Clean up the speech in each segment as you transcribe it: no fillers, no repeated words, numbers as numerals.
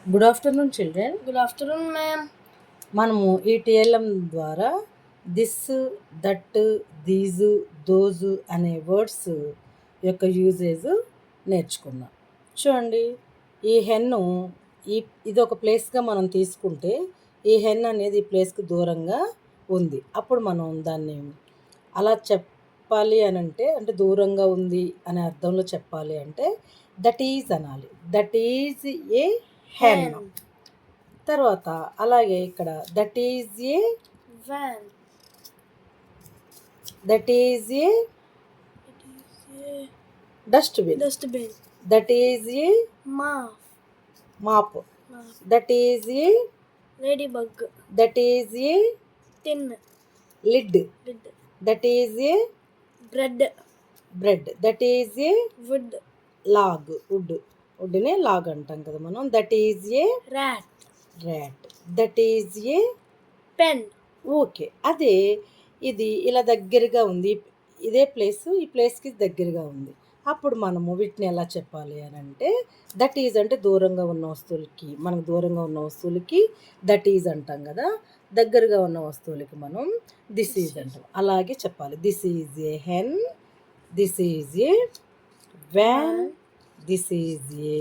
Good afternoon children. Good afternoon ma'am. మనము ఈ TLM ద్వారా దిస్, దట్, దీజు, దోజు అనే వర్డ్స్ యొక్క యూజేజ్ నేర్చుకుందాం. చూడండి, ఈ హెన్ను ఇది ఒక ప్లేస్గా మనం తీసుకుంటే ఈ హెన్ అనేది ఈ ప్లేస్కి దూరంగా ఉంది. అప్పుడు మనం దాన్ని అలా చెప్పాలి అని అంటే దూరంగా ఉంది అనే అర్థంలో చెప్పాలి అంటే దట్ ఈజ్ అనాలి. That is a hen. తర్వాత అలాగే ఇక్కడ that is a van, that is a dustbin, that is a mop, that is a ladybug, that is a tin, lid, that is a bread, that is a wood, log, వుడ్నే log అంటాం కదా మనం. That is a rat, that is a pen. Okay, అదే ఇది ఇలా దగ్గరగా ఉంది, ఇదే ప్లేస్ ఈ ప్లేస్కి దగ్గరగా ఉంది. అప్పుడు మనము వీటిని ఎలా చెప్పాలి అని అంటే దట్ ఈజ్ అంటే దూరంగా ఉన్న వస్తువులకి, మనకు దూరంగా ఉన్న వస్తువులకి దట్ ఈజ్ అంటాం కదా. దగ్గరగా ఉన్న వస్తువులకి మనం దిస్ ఈజ్ అంటాం. అలాగే చెప్పాలి. This is a hen, this is a van, this is a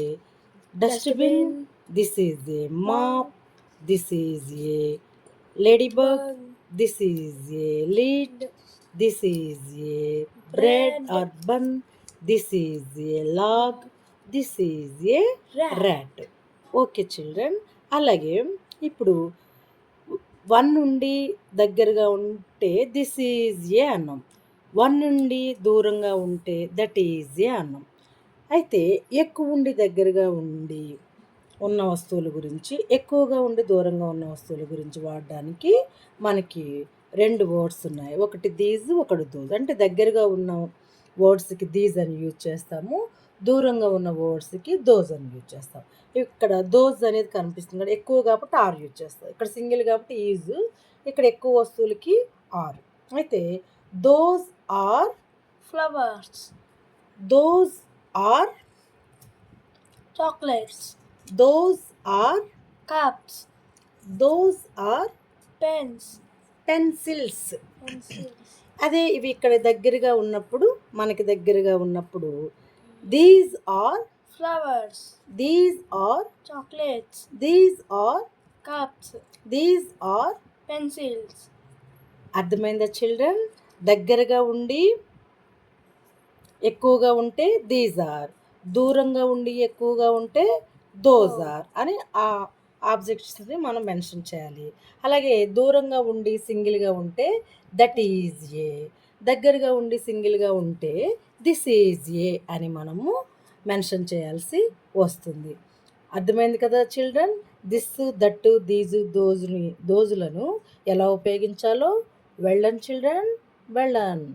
dustbin, this is a mop, దిస్ ఈజ్ ఏ ladybug, this is a lid, this is a bread or bun, this is a log, this is a rat. Okay children. అలాగే ఇప్పుడు 1 నుండి దగ్గరగా ఉంటే this is a అన్నాం, 1 నుండి దూరంగా ఉంటే దట్ ఈజ్ ఏ అన్నాం. అయితే ఎక్కువ ఉండి దగ్గరగా ఉండి ఉన్న వస్తువుల గురించి, ఎక్కువగా ఉండి దూరంగా ఉన్న వస్తువుల గురించి వాడడానికి మనకి 2 వర్డ్స్ ఉన్నాయి. ఒకటి దీస్, ఒకటి దోజ్. అంటే దగ్గరగా ఉన్న వర్డ్స్కి దీస్ అని యూజ్ చేస్తాము, దూరంగా ఉన్న వర్డ్స్కి దోజ్ అని యూజ్ చేస్తాం. ఇక్కడ దోజ్ అనేది కనిపిస్తుంది కదా, ఎక్కువ కాబట్టి ఆర్ యూజ్ చేస్తాం. ఇక్కడ సింగిల్ కాబట్టి ఈజ్, ఇక్కడ ఎక్కువ వస్తువులకి ఆర్. అయితే those are flowers, those are chocolates, those are cups, those are pencils. అదే ఇవి ఇక్కడ దగ్గరగా ఉన్నప్పుడు, మనకి దగ్గరగా ఉన్నప్పుడు these are flowers, these are chocolates, these are cups, these are pencils. అర్థమైందా చిల్డ్రన్? దగ్గరగా ఉండి ఎక్కువగా ఉంటే దీస్ ఆర్, దూరంగా ఉండి ఎక్కువగా ఉంటే దోజ్ ఆర్ అని ఆ ఆబ్జెక్ట్స్ని మనం మెన్షన్ చేయాలి. అలాగే దూరంగా ఉండి సింగిల్గా ఉంటే దట్ ఈజ్ ఏ, దగ్గరగా ఉండి సింగిల్గా ఉంటే దిస్ ఈజ్ ఏ అని మనము మెన్షన్ చేయాల్సి వస్తుంది. అర్థమైంది కదా చిల్డ్రన్? దిస్, దట్టు, దీజు, దోజులను ఎలా ఉపయోగించాలో వెళ్ళండి చిల్డ్రన్, వెళ్ళండి.